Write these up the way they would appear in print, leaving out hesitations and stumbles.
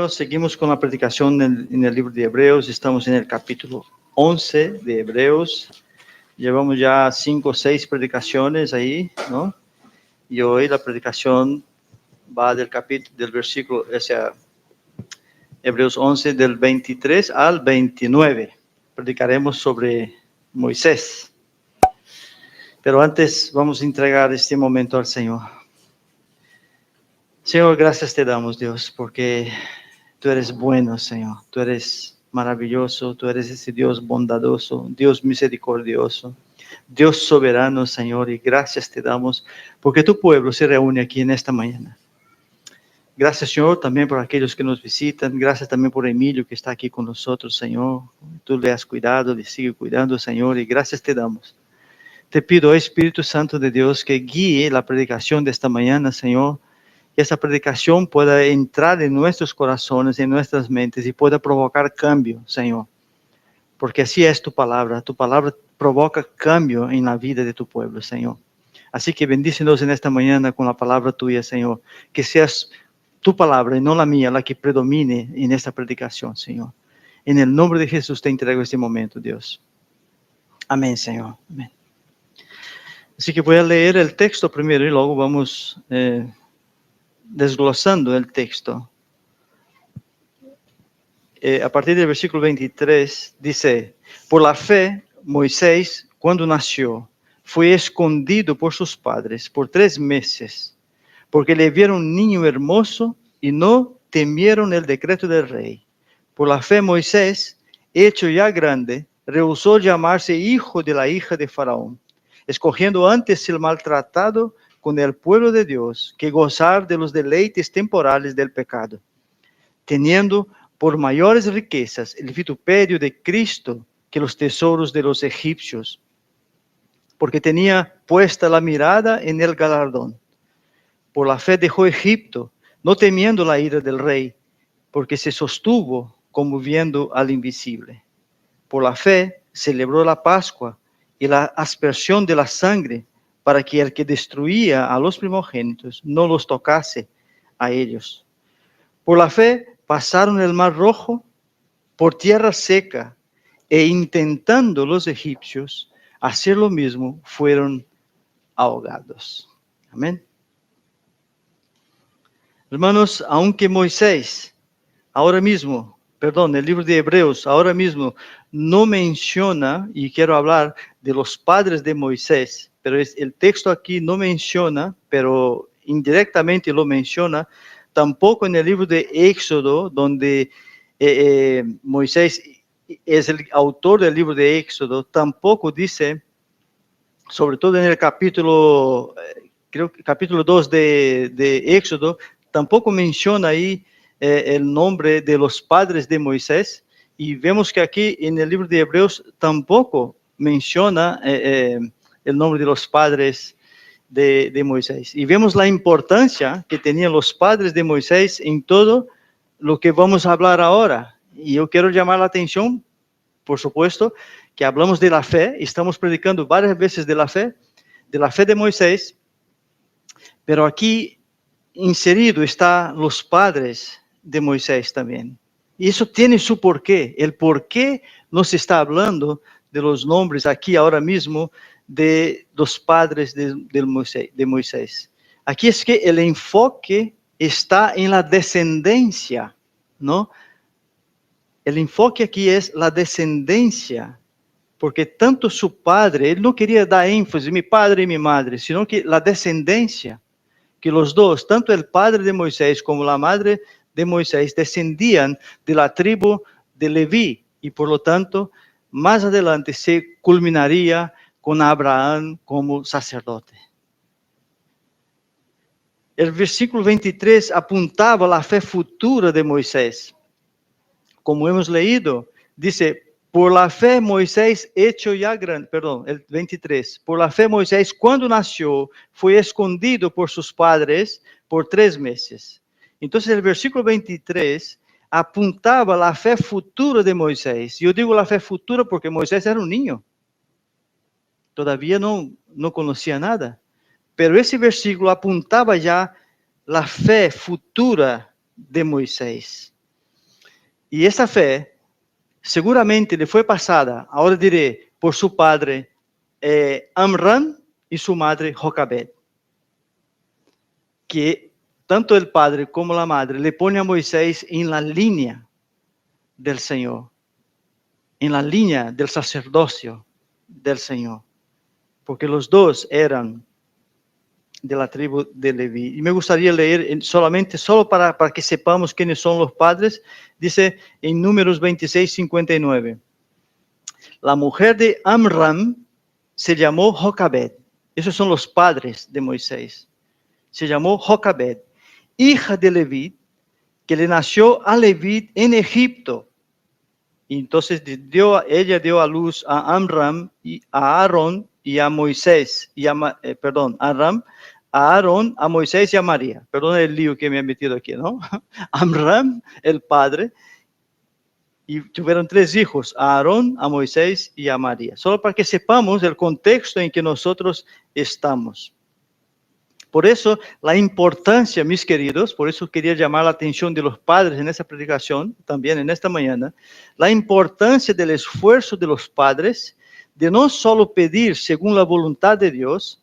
Hermanos, seguimos con la predicación en el libro de Hebreos. Estamos en el capítulo 11 de Hebreos. Llevamos ya 5 o 6 predicaciones ahí, ¿no? Y hoy la predicación va del versículo, o sea, Hebreos 11, del 23 al 29. Predicaremos sobre Moisés. Pero antes vamos a entregar este momento al Señor. Señor, gracias te damos, Dios, porque tú eres bueno, Señor. Tú eres maravilloso, tú eres ese Dios bondadoso, Dios misericordioso, Dios soberano, Señor, y gracias te damos porque tu pueblo se reúne aquí en esta mañana. Gracias, Señor, también por aquellos que nos visitan. Gracias también por Emilio que está aquí con nosotros, Señor. Tú le has cuidado, le sigue cuidando, Señor, y gracias te damos. Te pido, Espíritu Santo de Dios, que guíe la predicación de esta mañana, Señor, que esa predicación pueda entrar en nuestros corazones, en nuestras mentes y pueda provocar cambio, Señor. Porque así es tu palabra provoca cambio en la vida de tu pueblo, Señor. Así que bendícenos en esta mañana con la palabra tuya, Señor. Que seas tu palabra y no la mía la que predomine en esta predicación, Señor. En el nombre de Jesús te entrego este momento, Dios. Amén, Señor. Amén. Así que voy a leer el texto primero y luego vamos desglosando el texto. A partir del versículo 23 dice: por la fe, Moisés, cuando nació, fue escondido por sus padres por 3 meses, porque le vieron un niño hermoso y no temieron el decreto del rey. Por la fe, Moisés, hecho ya grande, rehusó llamarse hijo de la hija de Faraón, escogiendo antes el maltratado con el pueblo de Dios que gozar de los deleites temporales del pecado, teniendo por mayores riquezas el vituperio de Cristo que los tesoros de los egipcios, porque tenía puesta la mirada en el galardón. Por la fe dejó Egipto, no temiendo la ira del rey, porque se sostuvo como viendo al invisible. Por la fe celebró la Pascua y la aspersión de la sangre, para que el que destruía a los primogénitos no los tocase a ellos. Por la fe pasaron el mar rojo por tierra seca, e intentando los egipcios hacer lo mismo, fueron ahogados. Amén. Hermanos, aunque Moisés, el libro de Hebreos, ahora mismo no menciona, y quiero hablar de los padres de Moisés, pero el texto aquí no menciona, pero indirectamente lo menciona, tampoco en el libro de Éxodo, donde Moisés es el autor del libro de Éxodo, tampoco dice, sobre todo en el capítulo 2 de Éxodo, tampoco menciona ahí el nombre de los padres de Moisés, y vemos que aquí en el libro de Hebreos tampoco menciona el nombre de los padres de Moisés. Y vemos la importancia que tenían los padres de Moisés en todo lo que vamos a hablar ahora. Y yo quiero llamar la atención, por supuesto, que hablamos de la fe, estamos predicando varias veces de la fe de Moisés, pero aquí inserido están los padres de Moisés también. Y eso tiene su porqué. El porqué nos está hablando de los nombres aquí ahora mismo de los padres de Moisés. Aquí es que el enfoque está en la descendencia, ¿no? El enfoque aquí es la descendencia, porque tanto su padre, él no quería dar énfasis, mi padre y mi madre, sino que la descendencia, que los dos, tanto el padre de Moisés como la madre de Moisés, descendían de la tribu de Leví, y por lo tanto, más adelante se culminaría con Abraham como sacerdote. El versículo 23 apuntaba la fe futura de Moisés. Como hemos leído, dice: por la fe Moisés hecho ya grande, el 23, por la fe Moisés cuando nació fue escondido por sus padres por 3 meses. Entonces el versículo 23 apuntaba la fe futura de Moisés. Yo digo la fe futura porque Moisés era un niño. Todavía no conocía nada. Pero ese versículo apuntaba ya la fe futura de Moisés. Y esa fe seguramente le fue pasada, ahora diré, por su padre Amram y su madre Jocabed, que tanto el padre como la madre le ponen a Moisés en la línea del Señor, en la línea del sacerdocio del Señor, porque los dos eran de la tribu de Leví. Y me gustaría leer solo para que sepamos quiénes son los padres. Dice en Números 26, 59. La mujer de Amram se llamó Jocabed. Esos son los padres de Moisés. Se llamó Jocabed, hija de Leví, que le nació a Leví en Egipto. Y entonces ella dio a luz a Amram, y a Aarón y a Moisés, a Aarón, a Moisés y a María. Perdón el lío que me he metido aquí, ¿no? Amram, el padre, y tuvieron 3 hijos, a Aarón, a Moisés y a María. Solo para que sepamos el contexto en que nosotros estamos. Por eso, la importancia, mis queridos, por eso quería llamar la atención de los padres en esta predicación, también en esta mañana, la importancia del esfuerzo de los padres de no solo pedir según la voluntad de Dios,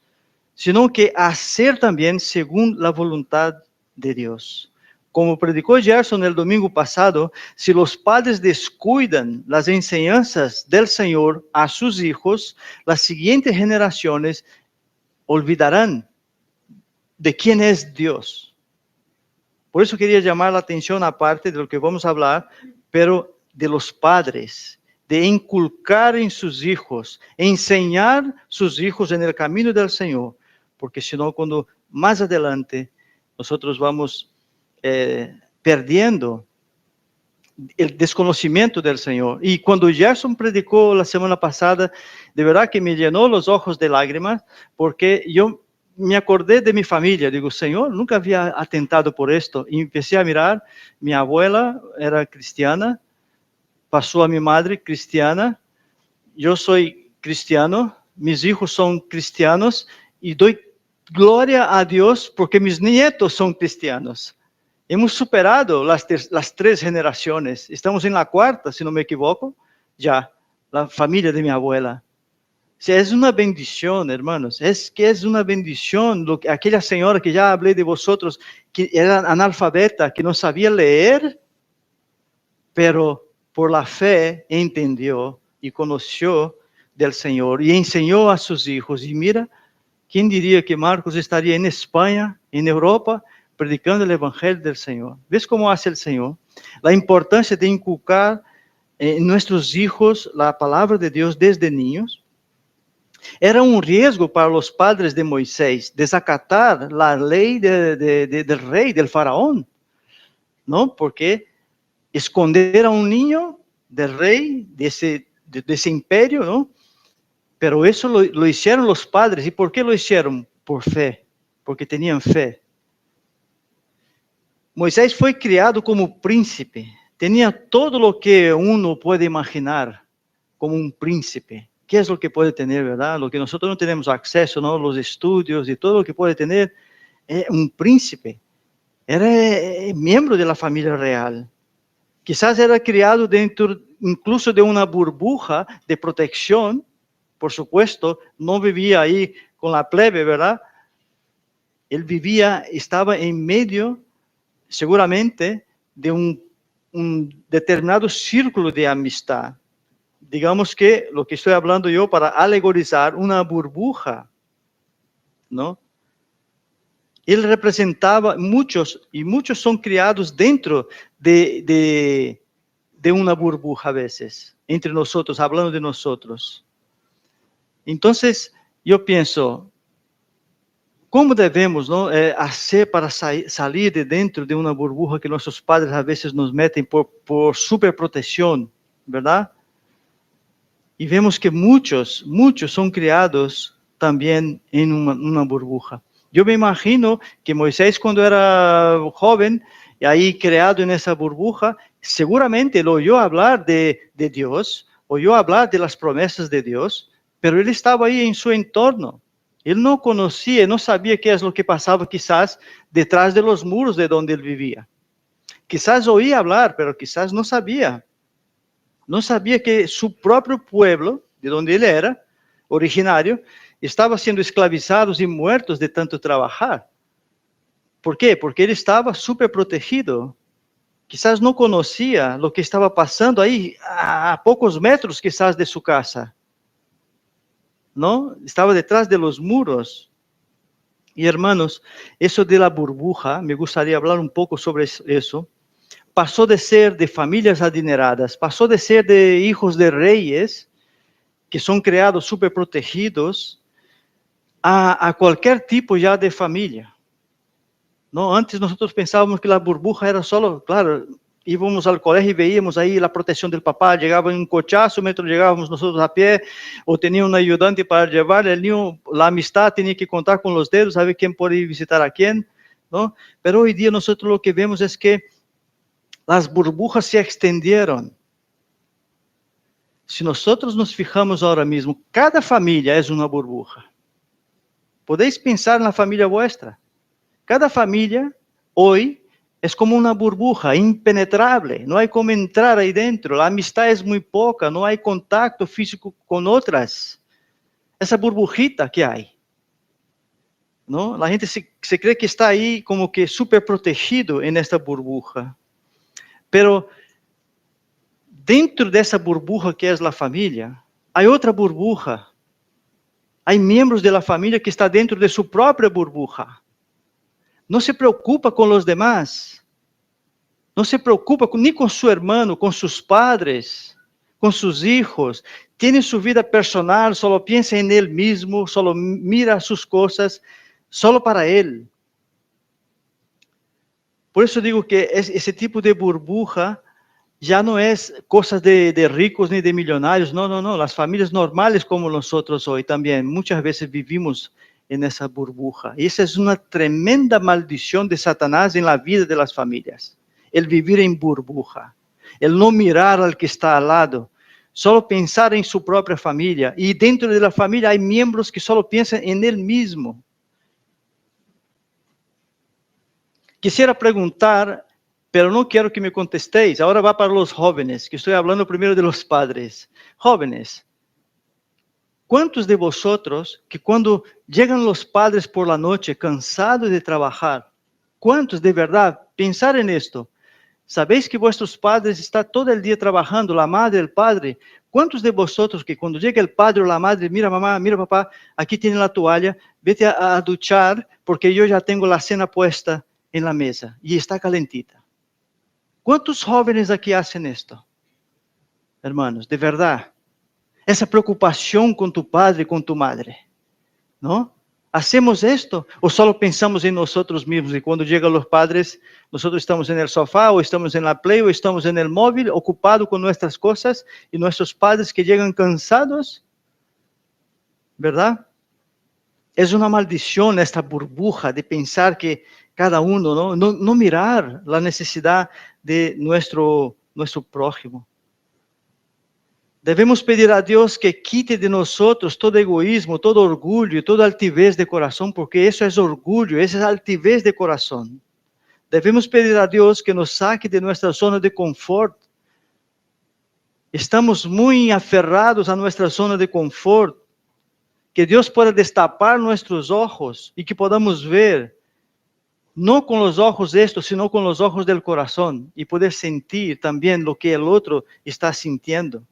sino que hacer también según la voluntad de Dios. Como predicó Gerson el domingo pasado, si los padres descuidan las enseñanzas del Señor a sus hijos, las siguientes generaciones olvidarán de quién es Dios. Por eso quería llamar la atención, aparte de lo que vamos a hablar, pero de los padres, de inculcar en sus hijos, enseñar sus hijos en el camino del Señor, porque si no, cuando más adelante nosotros vamos perdiendo el desconocimiento del Señor. Y cuando Gerson predicó la semana pasada, de verdad que me llenó los ojos de lágrimas, porque yo me acordé de mi familia. Digo, Señor, nunca había atentado por esto. Y empecé a mirar, mi abuela era cristiana, pasó a mi madre cristiana, yo soy cristiano, mis hijos son cristianos, y doy gloria a Dios porque mis nietos son cristianos. Hemos superado las 3 generaciones. Estamos en la 4ª, si no me equivoco, ya, la familia de mi abuela. O sea, es una bendición, hermanos. Es una bendición. Aquella señora que ya hablé de vosotros, que era analfabeta, que no sabía leer, pero por la fe entendió y conoció del Señor y enseñó a sus hijos. Y mira, ¿quién diría que Marcos estaría en España, en Europa, predicando el Evangelio del Señor? ¿Ves cómo hace el Señor? La importancia de inculcar en nuestros hijos la palabra de Dios desde niños. Era un riesgo para los padres de Moisés desacatar la ley del rey, del faraón, ¿no? Porque esconder a un niño del rey, de ese imperio, ¿no? Pero eso lo hicieron los padres. ¿Y por qué lo hicieron? Por fe, porque tenían fe. Moisés fue criado como príncipe. Tenía todo lo que uno puede imaginar como un príncipe. ¿Qué es lo que puede tener, verdad? Lo que nosotros no tenemos acceso, ¿no? Los estudios y todo lo que puede tener un príncipe. Era miembro de la familia real. Quizás era criado dentro incluso de una burbuja de protección. Por supuesto, no vivía ahí con la plebe, ¿verdad? Él estaba en medio, seguramente, de un determinado círculo de amistad. Digamos que lo que estoy hablando yo para alegorizar una burbuja, ¿no? Él representaba muchos, y muchos son criados dentro de una burbuja a veces, entre nosotros, hablando de nosotros. Entonces, yo pienso, ¿cómo debemos, ¿no? Hacer para salir de dentro de una burbuja que nuestros padres a veces nos meten por superprotección, ¿verdad? Y vemos que muchos son criados también en una burbuja. Yo me imagino que Moisés, cuando era joven, y ahí creado en esa burbuja, seguramente lo oyó hablar de Dios, oyó hablar de las promesas de Dios, pero él estaba ahí en su entorno. Él no conocía, no sabía qué es lo que pasaba quizás detrás de los muros de donde él vivía. quizás oía hablar, pero quizás no sabía. No sabía que su propio pueblo, de donde él era originario, estaba siendo esclavizados y muertos de tanto trabajar. ¿Por qué? Porque él estaba súper protegido. Quizás no conocía lo que estaba pasando ahí a pocos metros quizás de su casa. ¿No? Estaba detrás de los muros. Y hermanos, eso de la burbuja, me gustaría hablar un poco sobre eso. Pasó de ser de familias adineradas, pasó de ser de hijos de reyes, que son creados súper protegidos, a cualquier tipo ya de familia. ¿No? Antes nosotros pensábamos que la burbuja era solo, claro, íbamos al colegio y veíamos ahí la protección del papá, llegaba en un cochazo, mientras llegábamos nosotros a pie, o tenía un ayudante para llevar, el niño, la amistad tenía que contar con los dedos, saber quién puede visitar a quién, ¿no? Pero hoy día nosotros lo que vemos es que las burbujas se extendieron. Si nosotros nos fijamos ahora mismo, cada familia es una burbuja. Podéis pensar en la familia vuestra. Cada familia hoy es como una burbuja impenetrable, no hay cómo entrar ahí dentro, la amistad es muy poca, no hay contacto físico con otras. Esa burbujita que hay, ¿no? La gente se cree que está ahí como que súper protegido en esta burbuja. Pero dentro de esa burbuja que es la familia, hay otra burbuja. Hay miembros de la familia que están dentro de su propia burbuja. No se preocupa con los demás. No se preocupa ni con su hermano, con sus padres, con sus hijos. Tiene su vida personal, solo piensa en él mismo, solo mira sus cosas, solo para él. Por eso digo que ese tipo de burbuja ya no es cosas de ricos ni de millonarios. No, no, no. Las familias normales como nosotros hoy también, muchas veces vivimos en esa burbuja. Y esa es una tremenda maldición de Satanás en la vida de las familias. El vivir en burbuja, el no mirar al que está al lado, solo pensar en su propia familia. Y dentro de la familia hay miembros que solo piensan en él mismo. Quisiera preguntar, pero no quiero que me contestéis. Ahora va para los jóvenes, que estoy hablando primero de los padres. Jóvenes, ¿cuántos de vosotros que cuando llegan los padres por la noche cansados de trabajar, cuántos de verdad pensar en esto? ¿Sabéis que vuestros padres están todo el día trabajando, la madre, el padre? ¿Cuántos de vosotros que cuando llega el padre o la madre, mira mamá, mira papá, aquí tiene la toalla, vete a duchar porque yo ya tengo la cena puesta en la mesa y está calentita? ¿Cuántos jóvenes aquí hacen esto? Hermanos, de verdad, esa preocupación con tu padre, con tu madre, ¿no? ¿Hacemos esto o solo pensamos en nosotros mismos y cuando llegan los padres, nosotros estamos en el sofá o estamos en la play o estamos en el móvil ocupados con nuestras cosas y nuestros padres que llegan cansados? ¿Verdad? Es una maldición esta burbuja de pensar que cada uno, no mirar la necesidad de nuestro prójimo. Debemos pedir a Dios que quite de nosotros todo egoísmo, todo orgullo, toda altivez de corazón, porque eso es orgullo, esa es altivez de corazón. Debemos pedir a Dios que nos saque de nuestra zona de confort. Estamos muy aferrados a nuestra zona de confort. Que Dios pueda destapar nuestros ojos y que podamos ver, no con los ojos de estos, sino con los ojos del corazón y poder sentir también lo que el otro está sintiendo.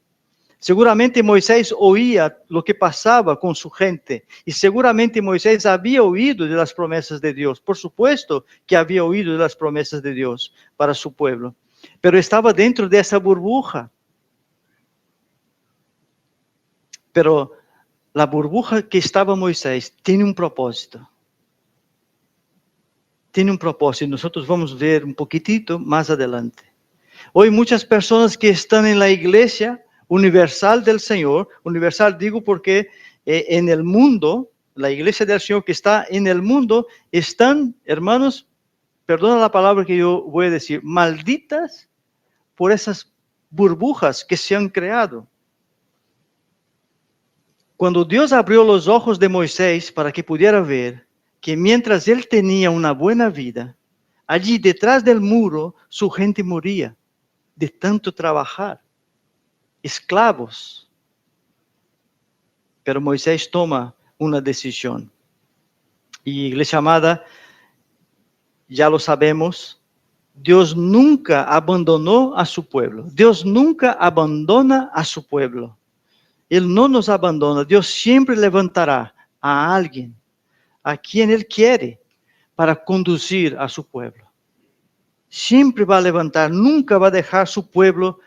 Seguramente Moisés oía lo que pasaba con su gente y seguramente Moisés había oído de las promesas de Dios. Por supuesto que había oído de las promesas de Dios para su pueblo, pero estaba dentro de esa burbuja. Pero la burbuja que estaba Moisés tiene un propósito. Tiene un propósito y nosotros vamos a ver un poquitito más adelante. Hoy muchas personas que están en la iglesia universal del Señor, universal digo porque en el mundo, la iglesia del Señor que está en el mundo, están, hermanos, perdona la palabra que yo voy a decir, malditas por esas burbujas que se han creado. Cuando Dios abrió los ojos de Moisés para que pudiera ver que mientras él tenía una buena vida, Allí detrás del muro su gente moría de tanto trabajar, esclavos. Pero Moisés toma una decisión. Y iglesia amada, ya lo sabemos, Dios nunca abandonó a su pueblo. Dios nunca abandona a su pueblo. Él no nos abandona. Dios siempre levantará a alguien a quien Él quiere para conducir a su pueblo. Siempre va a levantar, nunca va a dejar su pueblo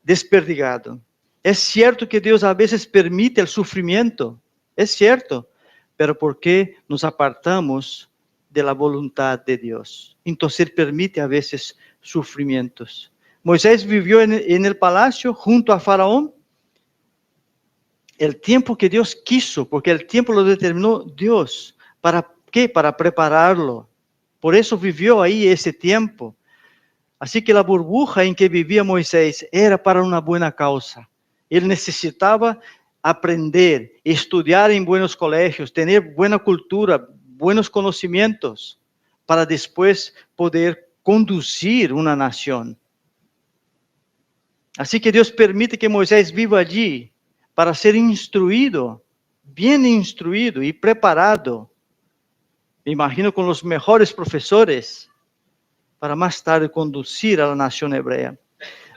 desperdigado. Es cierto que Dios a veces permite el sufrimiento, es cierto, pero ¿por qué nos apartamos de la voluntad de Dios? Entonces Él permite a veces sufrimientos. Moisés vivió en el palacio junto a Faraón el tiempo que Dios quiso, porque el tiempo lo determinó Dios. ¿Para qué? Para prepararlo. Por eso vivió ahí ese tiempo. Así que la burbuja en que vivía Moisés era para una buena causa. Él necesitaba aprender, estudiar en buenos colegios, tener buena cultura, buenos conocimientos, para después poder conducir una nación. Así que Dios permite que Moisés viva allí para ser instruido, bien instruido y preparado. Me imagino con los mejores profesores, para más tarde conducir a la nación hebrea.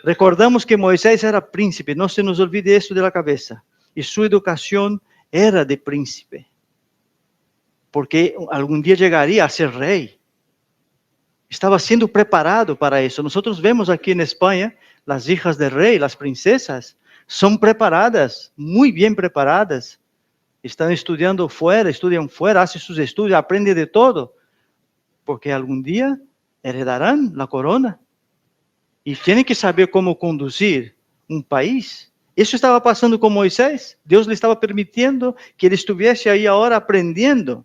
Recordamos que Moisés era príncipe, no se nos olvide esto de la cabeza. Y su educación era de príncipe, porque algún día llegaría a ser rey. Estaba siendo preparado para eso. Nosotros vemos aquí en España, las hijas del rey, las princesas, son preparadas, muy bien preparadas. Están estudiando fuera, estudian fuera, hacen sus estudios, aprenden de todo, porque algún día heredarán la corona. Y tienen que saber cómo conducir un país. Eso estaba pasando con Moisés. Dios le estaba permitiendo que él estuviese ahí ahora aprendiendo.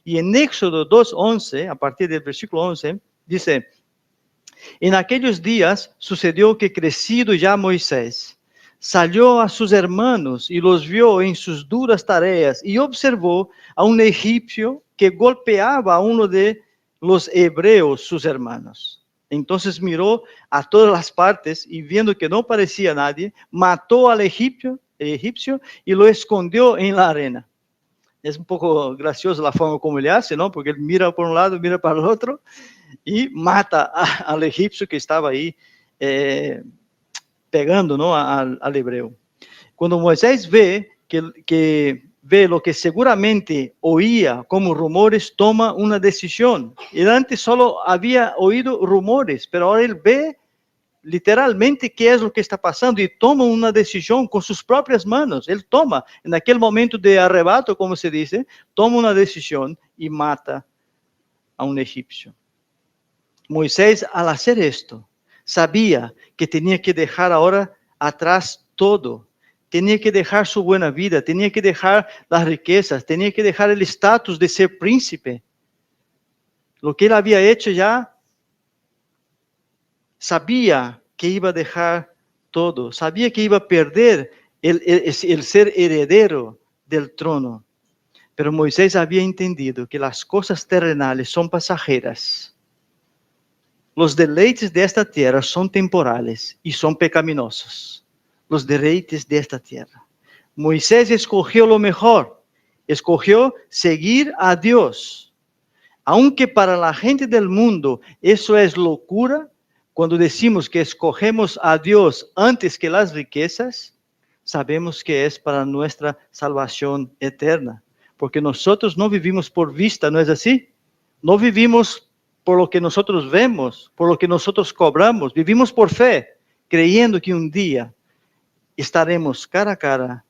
Y en Éxodo 2:11, a partir del versículo 11, dice: en aquellos días sucedió que crecido ya Moisés, salió a sus hermanos y los vio en sus duras tareas y observó a un egipcio que golpeaba a uno de los hebreos, sus hermanos. Entonces miró a todas las partes y viendo que no parecía nadie, mató al egipcio y lo escondió en la arena. Es un poco gracioso la forma como él hace, ¿no? Porque él mira por un lado, mira para el otro y mata al egipcio que estaba ahí pegando, ¿no? al hebreo. Cuando Moisés ve que ve lo que seguramente oía como rumores, toma una decisión. Él antes solo había oído rumores, pero ahora él ve literalmente qué es lo que está pasando y toma una decisión con sus propias manos. Él toma, en aquel momento de arrebato, como se dice, toma una decisión y mata a un egipcio. Moisés, al hacer esto, sabía que tenía que dejar ahora atrás todo. Tenía que dejar su buena vida, tenía que dejar las riquezas, tenía que dejar el estatus de ser príncipe. Lo que él había hecho ya, sabía que iba a dejar todo, sabía que iba a perder el ser heredero del trono. Pero Moisés había entendido que las cosas terrenales son pasajeras. Los deleites de esta tierra son temporales y son pecaminosos. Los deleites de esta tierra. Moisés escogió lo mejor, escogió seguir a Dios. Aunque para la gente del mundo eso es locura, cuando decimos que escogemos a Dios antes que las riquezas, sabemos que es para nuestra salvación eterna. Porque nosotros no vivimos por vista, ¿no es así? No vivimos por lo que nosotros vemos, por lo que nosotros cobramos. Vivimos por fe, creyendo que un día estaremos cara a cara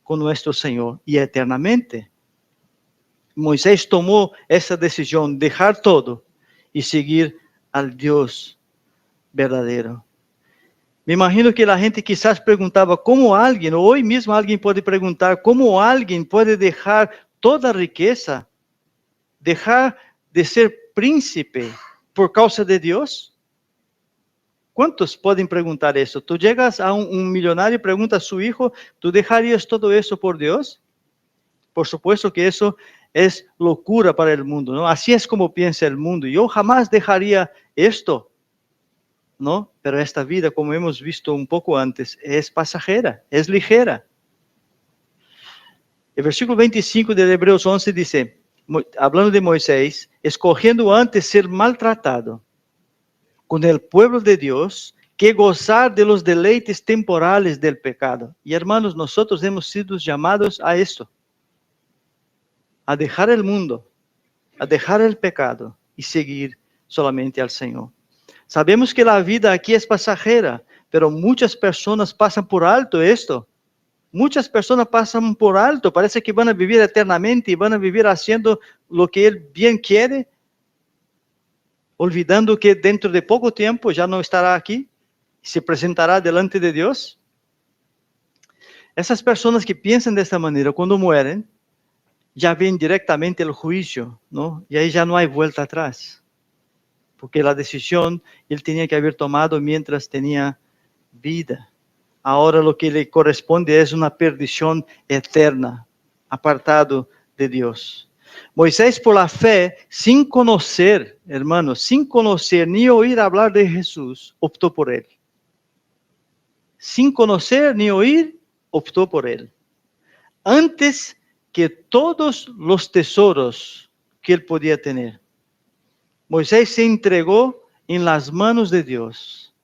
con nuestro Señor y eternamente. Moisés tomó esa decisión, dejar todo y seguir al Dios verdadero. Me imagino que la gente quizás preguntaba, ¿cómo alguien, o hoy mismo alguien puede preguntar, cómo alguien puede dejar toda riqueza, dejar de ser príncipe por causa de Dios? ¿Cuántos pueden preguntar eso? Tú llegas a un millonario y preguntas a su hijo, ¿tú dejarías todo eso por Dios? Por supuesto que eso es locura para el mundo, ¿no? Así es como piensa el mundo. Yo jamás dejaría esto, ¿no? Pero esta vida, como hemos visto un poco antes, es pasajera, es ligera. El versículo 25 de Hebreos 11 dice, hablando de Moisés, escogiendo antes ser maltratado con el pueblo de Dios que gozar de los deleites temporales del pecado. Y hermanos, nosotros hemos sido llamados a esto, a dejar el mundo, a dejar el pecado y seguir solamente al Señor. Sabemos que la vida aquí es pasajera, pero muchas personas pasan por alto esto. Muchas personas pasan por alto, parece que van a vivir eternamente y van a vivir haciendo lo que Él bien quiere, olvidando que dentro de poco tiempo ya no estará aquí, se presentará delante de Dios. Esas personas que piensan de esta manera, cuando mueren, ya ven directamente el juicio, ¿no? Y ahí ya no hay vuelta atrás, porque la decisión Él tenía que haber tomado mientras tenía vida. Ahora lo que le corresponde es una perdición eterna, apartado de Dios. Moisés, por la fe, sin conocer, hermanos, sin conocer ni oír hablar de Jesús, optó por Él. Sin conocer ni oír, optó por Él. Antes que todos los tesoros que Él podía tener. Moisés se entregó en las manos de Dios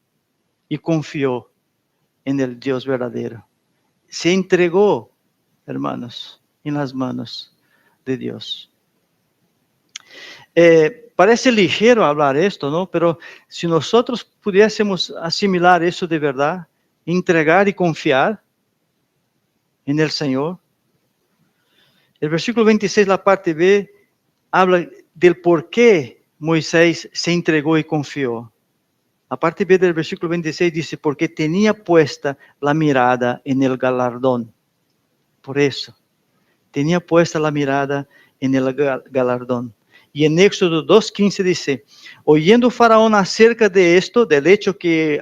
y confió en el Dios verdadero. Se entregó, hermanos, en las manos de Dios. Parece ligero hablar esto, ¿no? Pero si nosotros pudiésemos asimilar eso de verdad, entregar y confiar en el Señor. El versículo 26, la parte B, habla del por qué Moisés se entregó y confió. La parte B del versículo 26 dice, porque tenía puesta la mirada en el galardón. Por eso, tenía puesta la mirada en el galardón. Y en Éxodo 2:15 dice, oyendo Faraón acerca de esto, del hecho que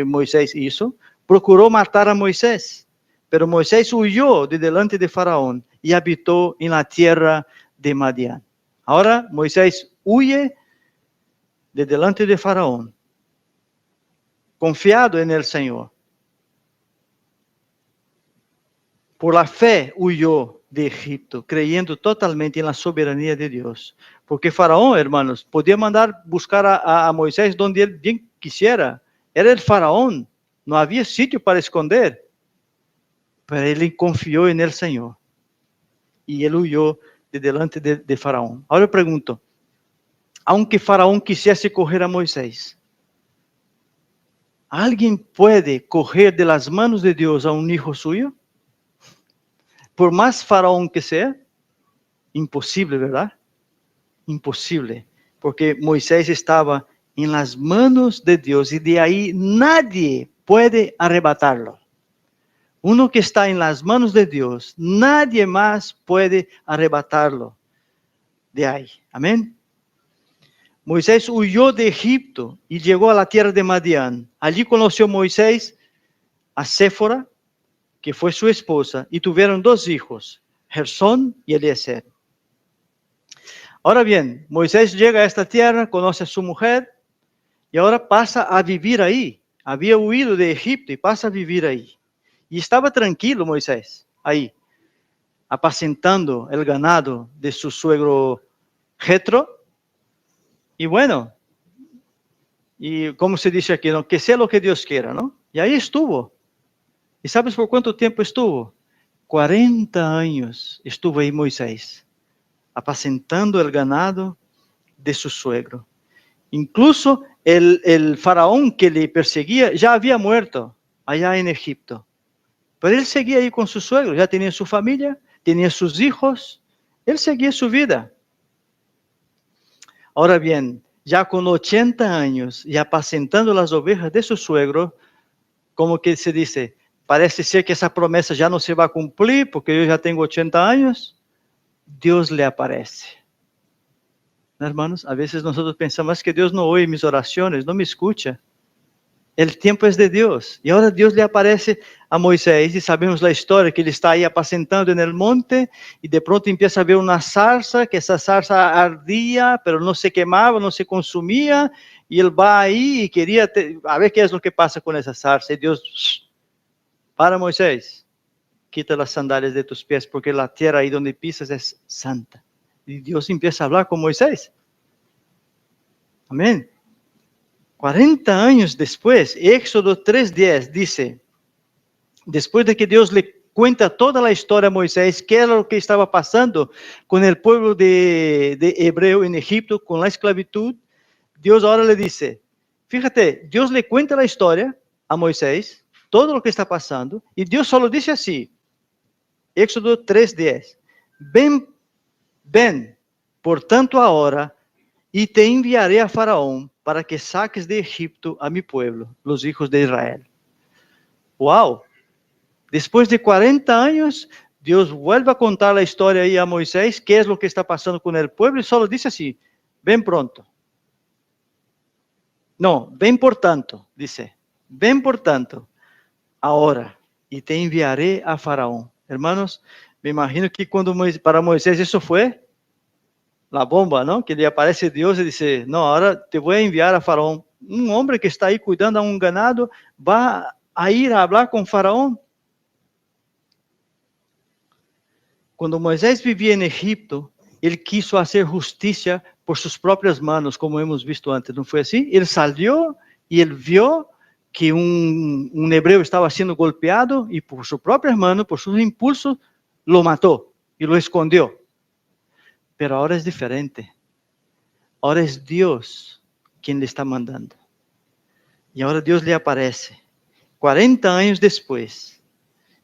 Moisés hizo, procuró matar a Moisés. Pero Moisés huyó de delante de Faraón y habitó en la tierra de Madián. Ahora Moisés huye de delante de Faraón, confiado en el Señor. Por la fe huyó de Egipto, creyendo totalmente en la soberanía de Dios. Porque Faraón, hermanos, podía mandar buscar a Moisés donde él bien quisiera. Era el Faraón, no había sitio para esconder. Pero él confió en el Señor. Y él huyó de delante de Faraón. Ahora pregunto, aunque Faraón quisiese coger a Moisés, ¿alguien puede coger de las manos de Dios a un hijo suyo? Por más Faraón que sea, imposible, ¿verdad? Imposible, porque Moisés estaba en las manos de Dios y de ahí nadie puede arrebatarlo. Uno que está en las manos de Dios, nadie más puede arrebatarlo de ahí. Amén. Moisés huyó de Egipto y llegó a la tierra de Madián. Allí conoció Moisés a Séfora, que fue su esposa, y tuvieron 2 hijos, Gersón y Eliezer. Ahora bien, Moisés llega a esta tierra, conoce a su mujer, y ahora pasa a vivir ahí. Había huido de Egipto y pasa a vivir ahí. Y estaba tranquilo Moisés, ahí, apacentando el ganado de su suegro Jetro. Y bueno, y como se dice aquí, ¿no? Que sea lo que Dios quiera, ¿no? Y ahí estuvo. ¿Y sabes por cuánto tiempo estuvo? 40 años estuvo ahí Moisés, apacentando el ganado de su suegro. Incluso el faraón que le perseguía ya había muerto allá en Egipto. Pero él seguía ahí con su suegro, ya tenía su familia, tenía sus hijos, él seguía su vida. Ahora bien, ya con 80 años y apacentando las ovejas de su suegro, como que se dice, parece ser que esa promesa ya no se va a cumplir porque yo ya tengo 80 años, Dios le aparece. Hermanos, a veces nosotros pensamos que Dios no oye mis oraciones, no me escucha. El tiempo es de Dios. Y ahora Dios le aparece a Moisés y sabemos la historia, que él está ahí apacentando en el monte y de pronto empieza a ver una zarza, que esa zarza ardía, pero no se quemaba, no se consumía. Y él va ahí y quería a ver qué es lo que pasa con esa zarza. Y Dios, para Moisés, quita las sandalias de tus pies porque la tierra ahí donde pisas es santa. Y Dios empieza a hablar con Moisés. Amén. 40 años después, Éxodo 3:10 dice, después de que Dios le cuenta toda la historia a Moisés, qué era lo que estaba pasando con el pueblo de hebreo en Egipto, con la esclavitud, Dios ahora le dice, fíjate, Dios le cuenta la historia a Moisés, todo lo que está pasando, y Dios solo dice así, Éxodo 3:10, ven, por tanto ahora, y te enviaré a Faraón para que saques de Egipto a mi pueblo, los hijos de Israel. ¡Wow! Después de 40 años, Dios vuelve a contar la historia ahí a Moisés, qué es lo que está pasando con el pueblo, y solo dice así, ven pronto. No, ven por tanto, dice, ven por tanto, ahora, y te enviaré a Faraón. Hermanos, me imagino que para Moisés eso fue la bomba, ¿no? Que le aparece Dios y dice, no, ahora te voy a enviar a Faraón. Un hombre que está ahí cuidando a un ganado va a ir a hablar con Faraón. Cuando Moisés vivía en Egipto, él quiso hacer justicia por sus propias manos, como hemos visto antes, ¿no fue así? Él salió y él vio que un hebreo estaba siendo golpeado y por sus propias manos, por sus impulsos, lo mató y lo escondió. Pero ahora es diferente. Ahora es Dios quien le está mandando. Y ahora Dios le aparece 40 años después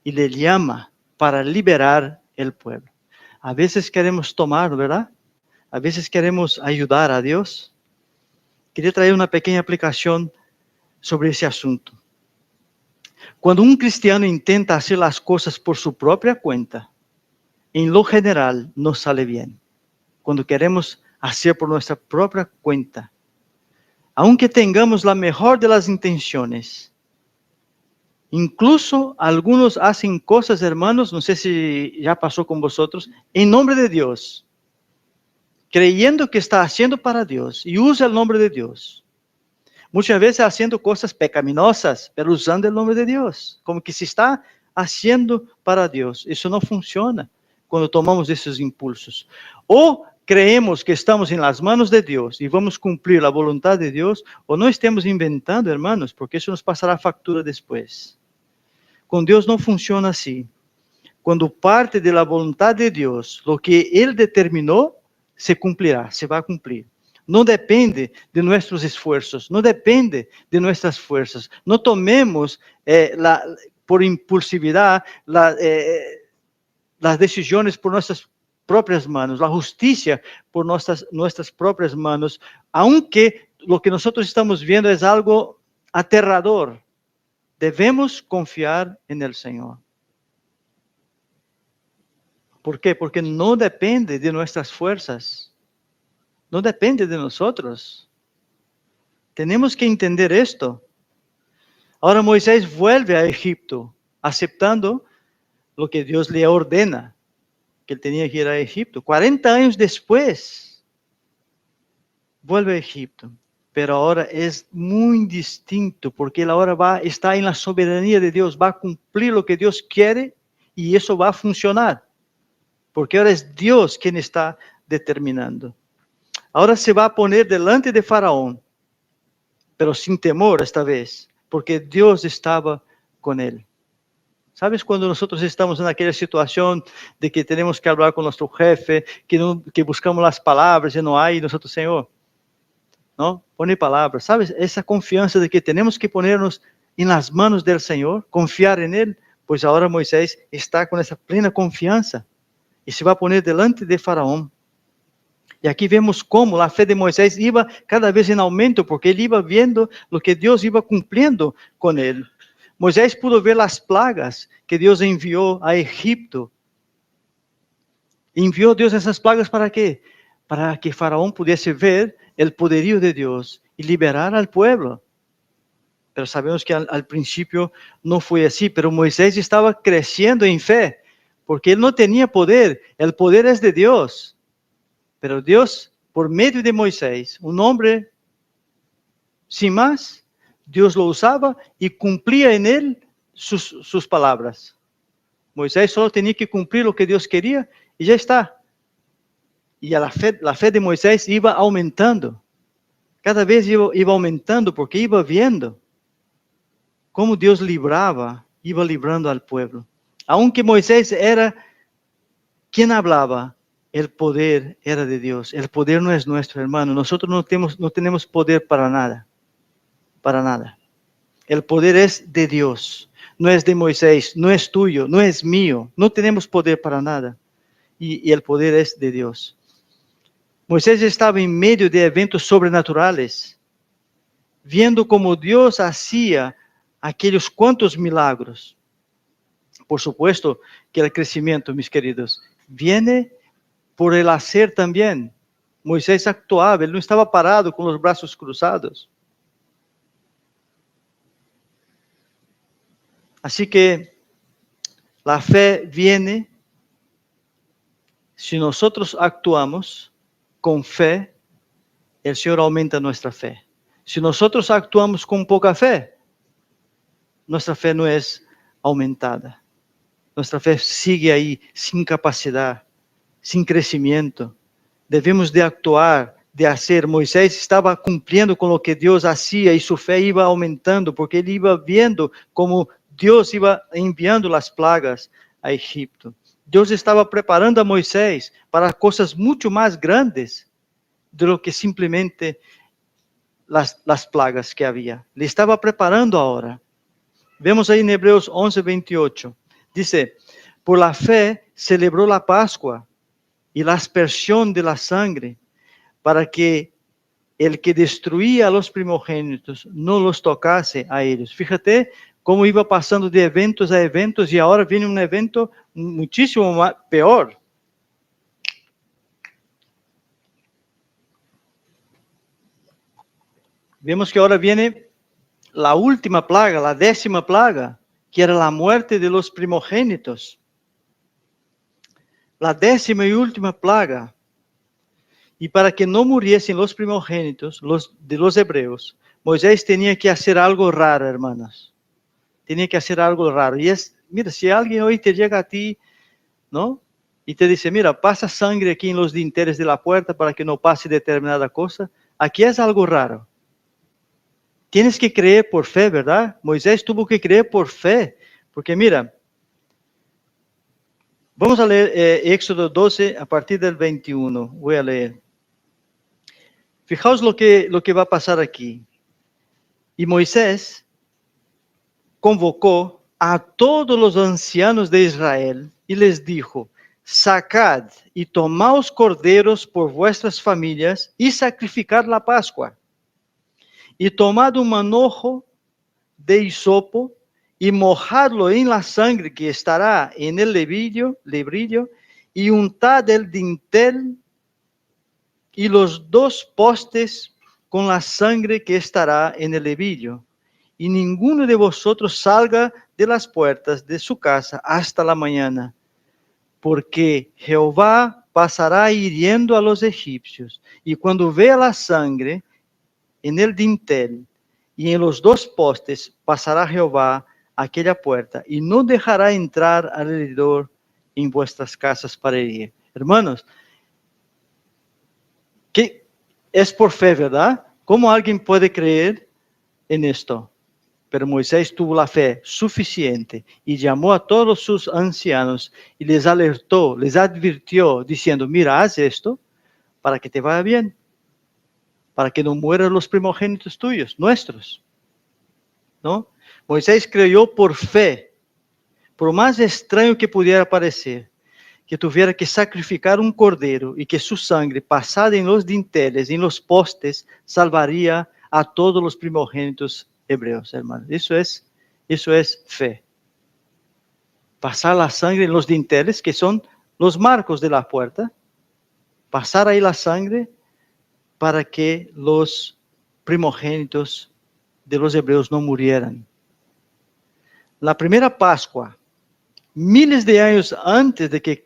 y le llama para liberar el pueblo. A veces queremos tomar, ¿verdad? A veces queremos ayudar a Dios. Quería traer una pequeña aplicación sobre ese asunto. Cuando un cristiano intenta hacer las cosas por su propia cuenta, en lo general no sale bien. Cuando queremos hacer por nuestra propia cuenta, aunque tengamos la mejor de las intenciones, incluso algunos hacen cosas, hermanos, no sé si ya pasó con vosotros, en nombre de Dios, creyendo que está haciendo para Dios y usa el nombre de Dios. Muchas veces haciendo cosas pecaminosas, pero usando el nombre de Dios, como que se está haciendo para Dios. Eso no funciona cuando tomamos esos impulsos. O creemos que estamos en las manos de Dios y vamos a cumplir la voluntad de Dios, o no estemos inventando, hermanos, porque eso nos pasará factura después. Con Dios no funciona así. Cuando parte de la voluntad de Dios, lo que Él determinó, se cumplirá, se va a cumplir. No depende de nuestros esfuerzos, no depende de nuestras fuerzas. No tomemos por impulsividad las decisiones por nuestras propias manos, la justicia por nuestras propias manos, aunque lo que nosotros estamos viendo es algo aterrador. Debemos confiar en el Señor. ¿Por qué? Porque no depende de nuestras fuerzas. No depende de nosotros. Tenemos que entender esto. Ahora Moisés vuelve a Egipto, aceptando lo que Dios le ordena, que él tenía que ir a Egipto. 40 años después, vuelve a Egipto. Pero ahora es muy distinto, porque él ahora está en la soberanía de Dios, va a cumplir lo que Dios quiere y eso va a funcionar. Porque ahora es Dios quien está determinando. Ahora se va a poner delante de Faraón, pero sin temor esta vez, porque Dios estaba con él. ¿Sabes cuando nosotros estamos en aquella situación de que tenemos que hablar con nuestro jefe, que buscamos las palabras y no hay, nosotros, Señor, ¿no? Pone palabras, ¿sabes? Esa confianza de que tenemos que ponernos en las manos del Señor, confiar en Él, pues ahora Moisés está con esa plena confianza y se va a poner delante de Faraón. Y aquí vemos cómo la fe de Moisés iba cada vez en aumento, porque él iba viendo lo que Dios iba cumpliendo con él. Moisés pudo ver las plagas que Dios envió a Egipto. Envió Dios esas plagas ¿para qué? Para que Faraón pudiese ver el poderío de Dios y liberar al pueblo. Pero sabemos que al principio no fue así, pero Moisés estaba creciendo en fe, porque él no tenía poder, el poder es de Dios. Pero Dios, por medio de Moisés, un hombre sin más, Dios lo usaba y cumplía en él sus palabras. Moisés solo tenía que cumplir lo que Dios quería y ya está. Y la fe de Moisés iba aumentando. Cada vez iba aumentando porque iba viendo cómo Dios iba librando al pueblo. Aunque Moisés era quien hablaba, el poder era de Dios. El poder no es nuestro, hermano. Nosotros no tenemos poder para nada. Para nada. El poder es de Dios. No es de Moisés, no es tuyo, no es mío. No tenemos poder para nada. Y el poder es de Dios. Moisés estaba en medio de eventos sobrenaturales, viendo cómo Dios hacía aquellos cuantos milagros. Por supuesto que el crecimiento, mis queridos, viene por el hacer también. Moisés actuaba, él no estaba parado con los brazos cruzados. Así que la fe viene si nosotros actuamos con fe, el Señor aumenta nuestra fe. Si nosotros actuamos con poca fe, nuestra fe no es aumentada. Nuestra fe sigue ahí sin capacidad, sin crecimiento. Debemos de actuar, de hacer. Moisés estaba cumpliendo con lo que Dios hacía y su fe iba aumentando porque él iba viendo cómo Dios iba enviando las plagas a Egipto. Dios estaba preparando a Moisés para cosas mucho más grandes de lo que simplemente las plagas que había. Le estaba preparando ahora. Vemos ahí en Hebreos 11:28. Dice, por la fe celebró la Pascua y la aspersión de la sangre, para que el que destruía a los primogénitos no los tocase a ellos. Fíjate cómo iba pasando de eventos a eventos y ahora viene un evento muchísimo más, peor. Vemos que ahora viene la última plaga, la 10ª plaga, que era la muerte de los primogénitos. La 10ª y última plaga. Y para que no muriesen los primogénitos de los hebreos, Moisés tenía que hacer algo raro, hermanos. Tenía que hacer algo raro. Y mira, si alguien hoy te llega a ti, ¿no? Y te dice, mira, pasa sangre aquí en los dinteles de la puerta para que no pase determinada cosa. Aquí es algo raro. Tienes que creer por fe, ¿verdad? Moisés tuvo que creer por fe. Porque mira, vamos a leer Éxodo 12 a partir del 21. Voy a leer. Fijaos lo que va a pasar aquí. Y Moisés convocó a todos los ancianos de Israel y les dijo, sacad y tomaos corderos por vuestras familias y sacrificad la Pascua. Y tomad un manojo de hisopo y mojadlo en la sangre que estará en el lebrillo, y untad el dintel y los 2 postes con la sangre que estará en el levillo. Y ninguno de vosotros salga de las puertas de su casa hasta la mañana, porque Jehová pasará hiriendo a los egipcios. Y cuando vea la sangre en el dintel y en los 2 postes, pasará Jehová aquella puerta y no dejará entrar al heridor en vuestras casas para herir. Hermanos, que es por fe, ¿verdad? ¿Cómo alguien puede creer en esto? Pero Moisés tuvo la fe suficiente y llamó a todos sus ancianos y les alertó, les advirtió, diciendo, mira, haz esto para que te vaya bien, para que no mueran los primogénitos tuyos, nuestros, ¿no? Moisés creyó por fe, por más extraño que pudiera parecer, que tuviera que sacrificar un cordero y que su sangre pasada en los dinteles, en los postes, salvaría a todos los primogénitos hebreos, hermanos. Eso es fe. Pasar la sangre en los dinteles, que son los marcos de la puerta, pasar ahí la sangre para que los primogénitos de los hebreos no murieran. La primera Pascua, miles de años antes de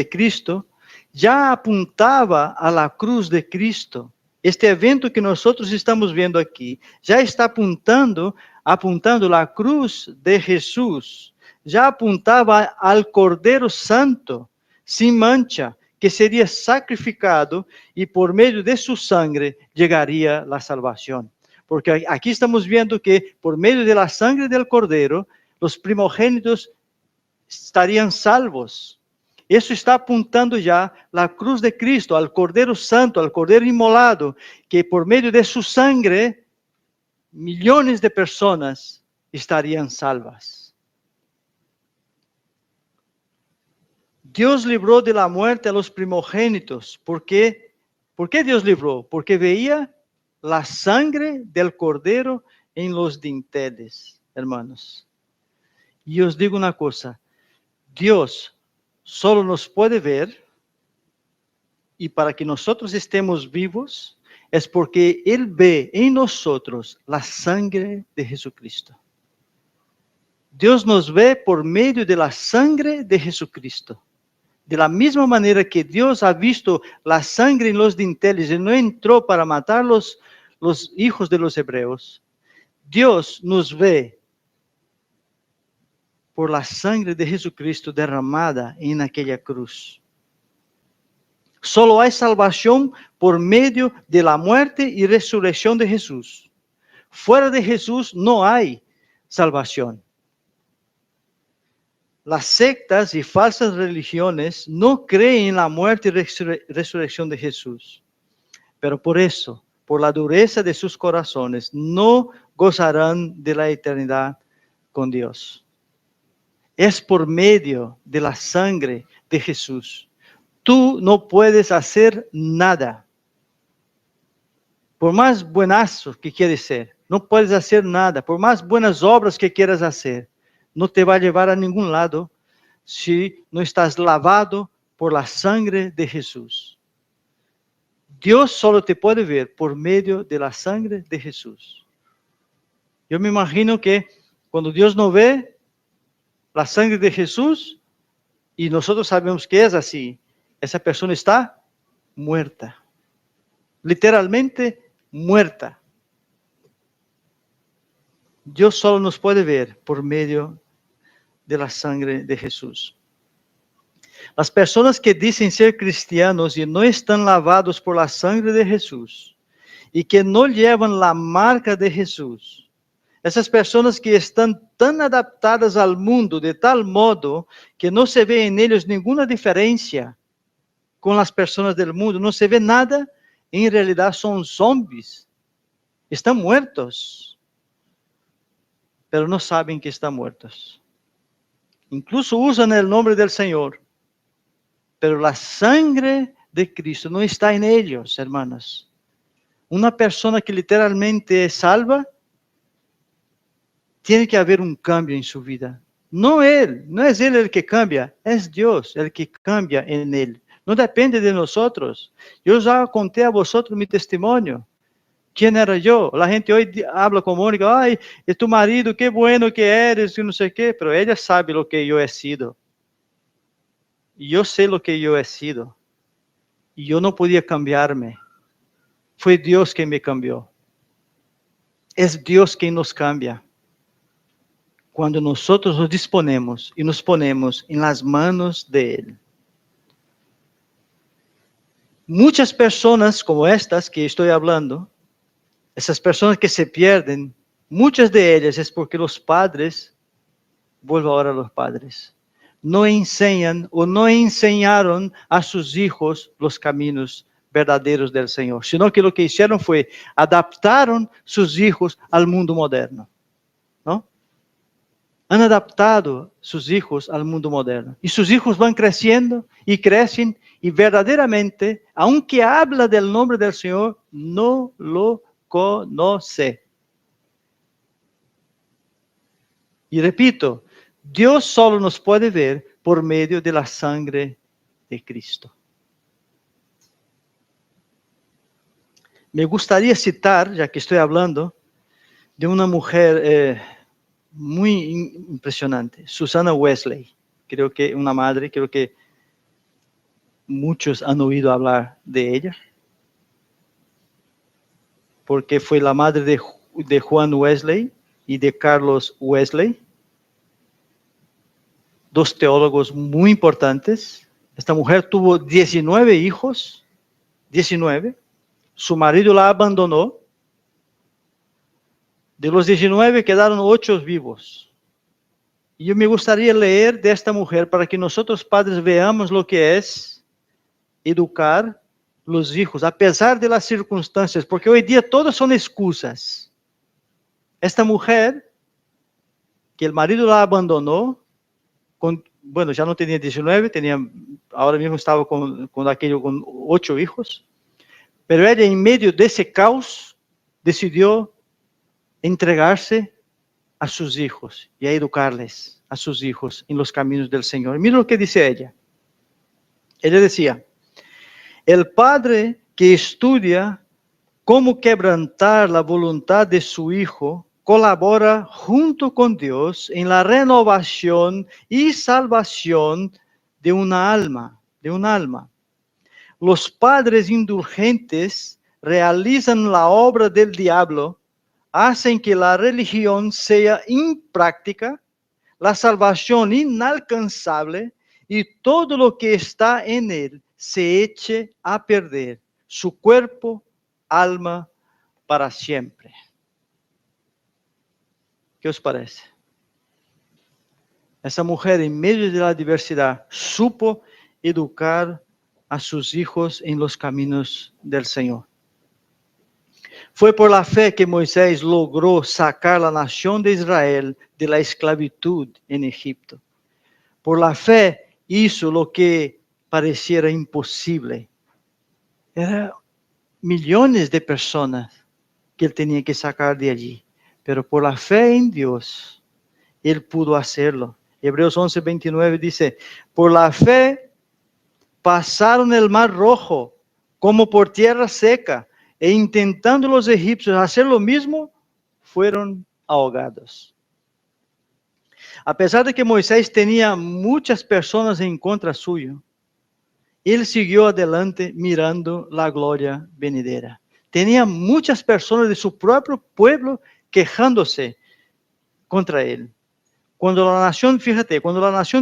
Cristo, ya apuntaba a la cruz de Cristo. Este evento que nosotros estamos viendo aquí, ya está apuntando la cruz de Jesús. Ya apuntaba al Cordero Santo, sin mancha, que sería sacrificado y por medio de su sangre llegaría la salvación. Porque aquí estamos viendo que por medio de la sangre del Cordero, los primogénitos estarían salvos. Eso está apuntando ya la cruz de Cristo, al Cordero Santo, al Cordero inmolado, que por medio de su sangre, millones de personas estarían salvas. Dios libró de la muerte a los primogénitos. ¿Por qué? ¿Por qué Dios libró? Porque veía la sangre del Cordero en los dinteles, hermanos. Y os digo una cosa, Dios solo nos puede ver y para que nosotros estemos vivos es porque Él ve en nosotros la sangre de Jesucristo. Dios nos ve por medio de la sangre de Jesucristo. De la misma manera que Dios ha visto la sangre en los dinteles y no entró para matar los hijos de los hebreos, Dios nos ve por la sangre de Jesucristo derramada en aquella cruz. Solo hay salvación por medio de la muerte y resurrección de Jesús. Fuera de Jesús no hay salvación. Las sectas y falsas religiones no creen en la muerte y resurrección de Jesús. Pero por eso, por la dureza de sus corazones, no gozarán de la eternidad con Dios. Es por medio de la sangre de Jesús. Tú no puedes hacer nada. Por más buenazo que quieres ser, no puedes hacer nada. Por más buenas obras que quieras hacer, no te va a llevar a ningún lado si no estás lavado por la sangre de Jesús. Dios solo te puede ver por medio de la sangre de Jesús. Yo me imagino que cuando Dios no ve la sangre de Jesús, y nosotros sabemos que es así, esa persona está muerta. Literalmente muerta. Dios solo nos puede ver por medio de la sangre de Jesús. Las personas que dicen ser cristianos y no están lavados por la sangre de Jesús y que no llevan la marca de Jesús, esas personas que están tan adaptadas al mundo de tal modo que no se ve en ellos ninguna diferencia con las personas del mundo, no se ve nada, en realidad son zombies, están muertos, pero no saben que están muertos. Incluso usan el nombre del Señor, pero la sangre de Cristo no está en ellos, hermanos. Una persona que literalmente es salva, tiene que haber un cambio en su vida. No es él el que cambia, es Dios el que cambia en él. No depende de nosotros. Yo ya conté a vosotros mi testimonio. ¿Quién era yo? La gente hoy habla con Mónica, ay, es tu marido, qué bueno que eres, y no sé qué, pero ella sabe lo que yo he sido. Y yo sé lo que yo he sido. Y yo no podía cambiarme. Fue Dios quien me cambió. Es Dios quien nos cambia. Cuando nosotros nos disponemos y nos ponemos en las manos de Él. Muchas personas como estas que estoy hablando, esas personas que se pierden, muchas de ellas es porque los padres, vuelvo ahora a los padres, no enseñan o no enseñaron a sus hijos los caminos verdaderos del Señor, sino que lo que hicieron fue adaptaron sus hijos al mundo moderno, ¿no? Han adaptado sus hijos al mundo moderno. Y sus hijos van creciendo y crecen y verdaderamente, aunque habla del nombre del Señor, no lo conoce. Y repito, Dios solo nos puede ver por medio de la sangre de Cristo. Me gustaría citar, ya que estoy hablando, de una mujer muy impresionante, Susana Wesley. Creo que una madre, creo que muchos han oído hablar de ella, porque fue la madre de Juan Wesley y de Carlos Wesley, dos teólogos muy importantes. Esta mujer tuvo 19 hijos, 19. Su marido la abandonó. De los 19 quedaron 8 vivos. Y yo me gustaría leer de esta mujer para que nosotros padres veamos lo que es educar los hijos, a pesar de las circunstancias, porque hoy día todas son excusas. Esta mujer, que el marido la abandonó, bueno, ya no tenía 19, ahora mismo estaba con 8 hijos, pero ella en medio de ese caos decidió entregarse a sus hijos y a educarles a sus hijos en los caminos del Señor. Mira lo que dice ella. Ella decía: el padre que estudia cómo quebrantar la voluntad de su hijo colabora junto con Dios en la renovación y salvación de una alma, Los padres indulgentes realizan la obra del diablo, hacen que la religión sea impráctica, la salvación inalcanzable y todo lo que está en él se eche a perder, su cuerpo, alma, para siempre. ¿Qué os parece? Esa mujer, en medio de la adversidad, supo educar a sus hijos en los caminos del Señor. Fue por la fe que Moisés logró sacar la nación de Israel de la esclavitud en Egipto. Por la fe hizo lo que pareciera imposible. Eran millones de personas que él tenía que sacar de allí. Pero por la fe en Dios, él pudo hacerlo. Hebreos 11:29 dice: por la fe pasaron el mar rojo como por tierra seca, e intentando los egipcios hacer lo mismo, fueron ahogados. A pesar de que Moisés tenía muchas personas en contra suyo, él siguió adelante mirando la gloria venidera. Tenía muchas personas de su propio pueblo quejándose contra él. Cuando la nación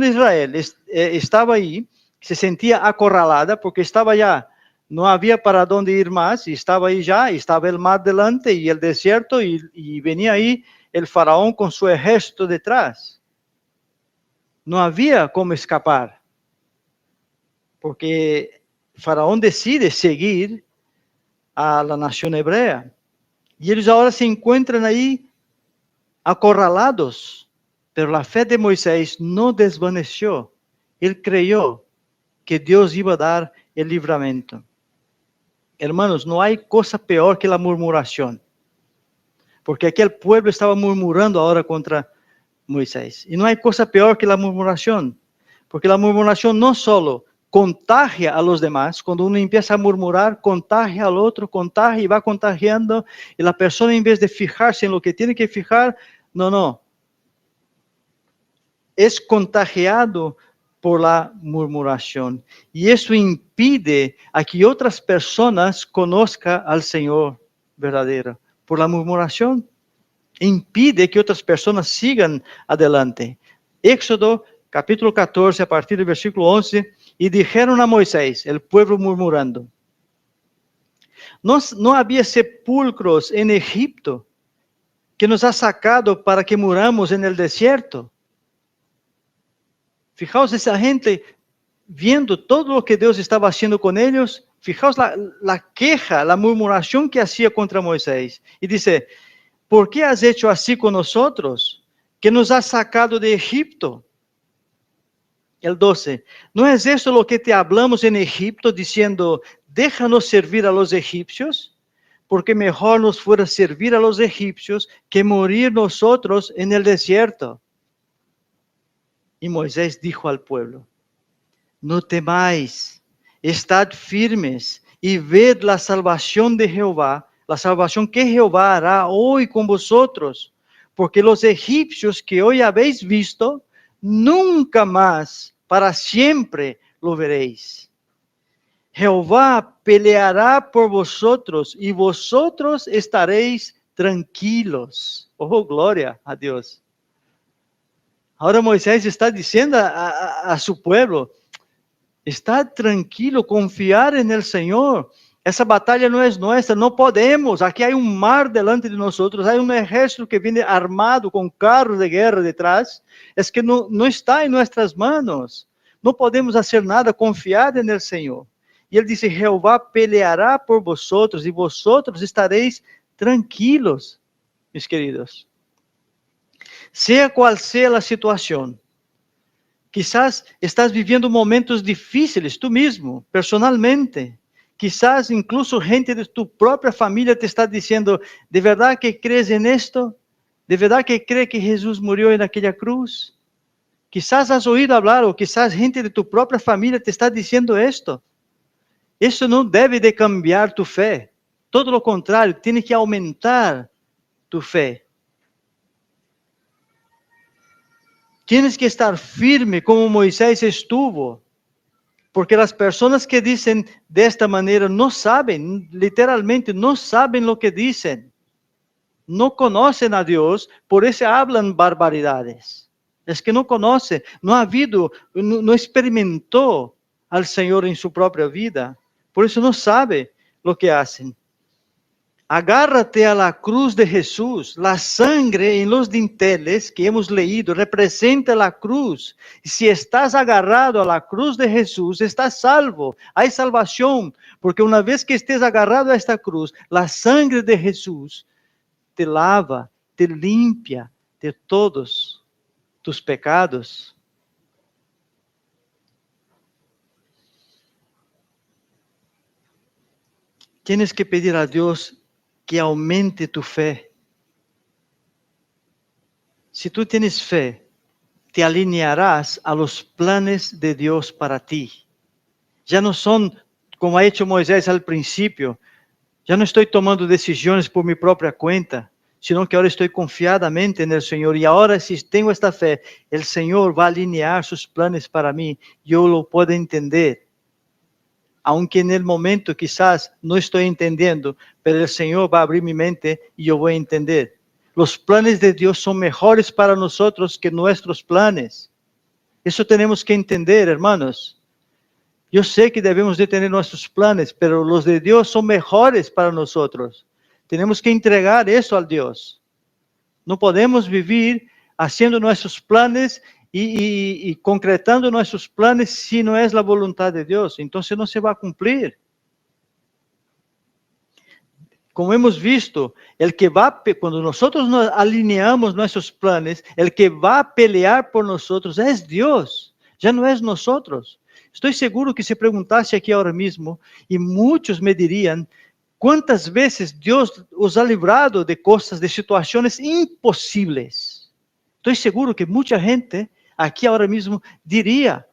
de Israel estaba ahí, se sentía acorralada porque estaba ya, no había para dónde ir más, y estaba ahí ya, y estaba el mar delante y el desierto, y venía ahí el faraón con su ejército detrás. No había cómo escapar, porque faraón decide seguir a la nación hebrea. Y ellos ahora se encuentran ahí acorralados. Pero la fe de Moisés no desvaneció. Él creyó que Dios iba a dar el libramiento. Hermanos, no hay cosa peor que la murmuración. Porque aquel pueblo estaba murmurando ahora contra Moisés. Y no hay cosa peor que la murmuración. Porque la murmuración no solo contagia a los demás, cuando uno empieza a murmurar, contagia al otro, contagia y va contagiando. Y la persona, en vez de fijarse en lo que tiene que fijar, no. Es contagiado por la murmuración. Y eso impide a que otras personas conozcan al Señor verdadero. Por la murmuración, impide que otras personas sigan adelante. Éxodo capítulo 14, a partir del versículo 11, y dijeron a Moisés, el pueblo murmurando: no había sepulcros en Egipto que nos ha sacado para que muramos en el desierto. Fijaos esa gente viendo todo lo que Dios estaba haciendo con ellos. Fijaos la queja, la murmuración que hacía contra Moisés. Y dice: ¿por qué has hecho así con nosotros, que nos has sacado de Egipto? El 12. ¿No es esto lo que te hablamos en Egipto, diciendo: déjanos servir a los egipcios? Porque mejor nos fuera servir a los egipcios que morir nosotros en el desierto. Y Moisés dijo al pueblo: no temáis, estad firmes y ved la salvación de Jehová, la salvación que Jehová hará hoy con vosotros, porque los egipcios que hoy habéis visto, nunca más, para siempre lo veréis. Jehová peleará por vosotros y vosotros estaréis tranquilos. Oh, gloria a Dios. Ahora Moisés está diciendo a su pueblo, está tranquilo, confiar en el Señor. Essa batalha não é nossa, não podemos. Aqui há um mar delante de nós, há um exército que vem armado com carros de guerra detrás. É que não está em nossas mãos. Não podemos fazer nada, confiar no Senhor. E ele disse: Jeová peleará por vosotros e vosotros estareis tranquilos, meus queridos. Seja qual seja a situação, quizás estás viviendo momentos difíciles, tú mismo, personalmente. Quizás incluso gente de tu propia familia te está diciendo, ¿de verdad que crees en esto? ¿De verdad que crees que Jesús murió en aquella cruz? Quizás has oído hablar, o quizás gente de tu propia familia te está diciendo esto. Eso no debe de cambiar tu fe. Todo lo contrario, tiene que aumentar tu fe. Tienes que estar firme como Moisés estuvo. Porque las personas que dicen de esta manera no saben, literalmente no saben lo que dicen. No conocen a Dios, por eso hablan barbaridades. Es que no conoce, no ha habido, no experimentó al Señor en su propia vida. Por eso no sabe lo que hacen. Agárrate a la cruz de Jesús. La sangre en los dinteles que hemos leído representa la cruz. Y si estás agarrado a la cruz de Jesús, estás salvo. Hay salvación, porque una vez que estés agarrado a esta cruz, la sangre de Jesús te lava, te limpia de todos tus pecados. Tienes que pedir a Dios que aumente tu fe. Si tú tienes fe, te alinearás a los planes de Dios para ti. Ya no son como ha hecho Moisés al principio. Ya no estoy tomando decisiones por mi propia cuenta, sino que ahora estoy confiadamente en el Señor. Y ahora si tengo esta fe, el Señor va a alinear sus planes para mí. Yo lo puedo entender. Aunque en el momento quizás no estoy entendiendo, pero el Señor va a abrir mi mente y yo voy a entender. Los planes de Dios son mejores para nosotros que nuestros planes. Eso tenemos que entender, hermanos. Yo sé que debemos de tener nuestros planes, pero los de Dios son mejores para nosotros. Tenemos que entregar eso al Dios. No podemos vivir haciendo nuestros planes y concretando nuestros planes si no es la voluntad de Dios. Entonces no se va a cumplir. Como hemos visto, cuando nosotros nos alineamos nuestros planes, el que va a pelear por nosotros es Dios, ya no es nosotros. Estoy seguro que si preguntase aquí ahora mismo, y muchos me dirían, ¿cuántas veces Dios os ha librado de cosas, de situaciones imposibles? Estoy seguro que mucha gente aquí ahora mismo diría,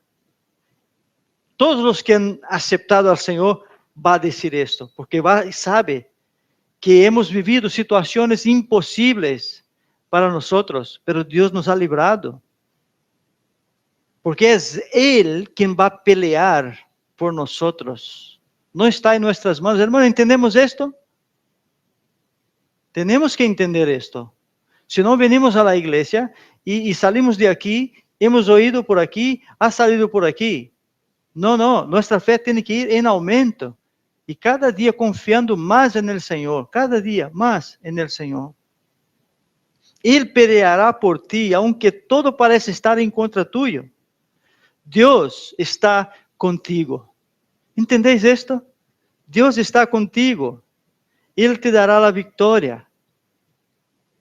todos los que han aceptado al Señor va a decir esto, porque sabe que hemos vivido situaciones imposibles para nosotros, pero Dios nos ha librado. Porque es Él quien va a pelear por nosotros. No está en nuestras manos. Hermano, ¿entendemos esto? Tenemos que entender esto. Si no, venimos a la iglesia y salimos de aquí, hemos oído por aquí, ha salido por aquí. No, nuestra fe tiene que ir en aumento. Y cada día confiando más en el Señor, cada día más en el Señor. Él peleará por ti, aunque todo parece estar en contra tuyo. Dios está contigo. ¿Entendéis esto? Dios está contigo. Él te dará la victoria.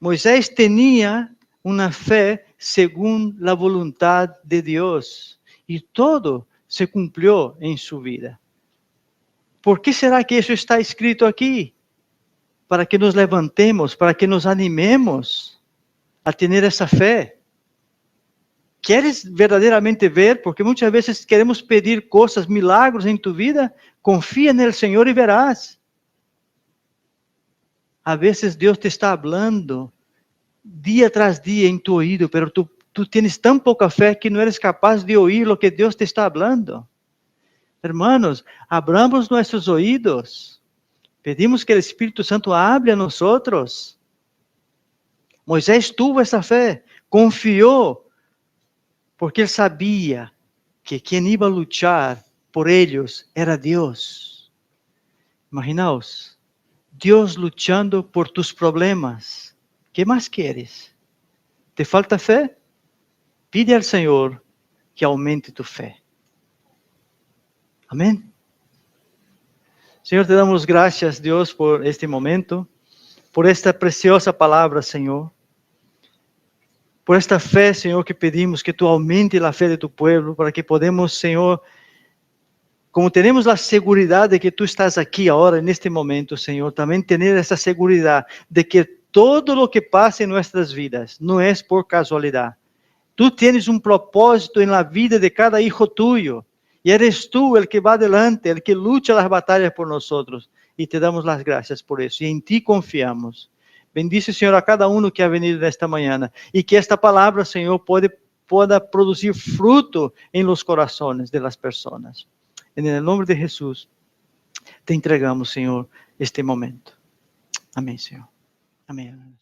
Moisés tenía una fe según la voluntad de Dios. Y todo se cumplió en su vida. ¿Por qué será que eso está escrito aquí? Para que nos levantemos, para que nos animemos a tener esa fe. ¿Quieres verdaderamente ver? Porque muchas veces queremos pedir cosas, milagros en tu vida. Confía en el Señor y verás. A veces Dios te está hablando día tras día en tu oído, pero tú tienes tan poca fe que no eres capaz de oír lo que Dios te está hablando. Hermanos, abramos nuestros oídos. Pedimos que el Espíritu Santo hable a nosotros. Moisés tuvo esa fe, confió, porque él sabía que quien iba a luchar por ellos era Dios. Imaginaos, Dios luchando por tus problemas. ¿Qué más quieres? ¿Te falta fe? Pide al Señor que aumente tu fe. Amén. Señor, te damos gracias, Dios, por este momento, por esta preciosa palabra, Señor. Por esta fe, Señor, que pedimos que tú aumente la fe de tu pueblo, para que podamos, Señor, como tenemos la seguridad de que tú estás aquí ahora, en este momento, Señor, también tener esa seguridad de que todo lo que pasa en nuestras vidas no es por casualidad. Tú tienes un propósito en la vida de cada hijo tuyo. Y eres tú el que va adelante, el que lucha las batallas por nosotros. Y te damos las gracias por eso. Y en ti confiamos. Bendice, Señor, a cada uno que ha venido esta mañana. Y que esta palabra, Señor, pueda producir fruto en los corazones de las personas. En el nombre de Jesús, te entregamos, Señor, este momento. Amén, Señor. Amén.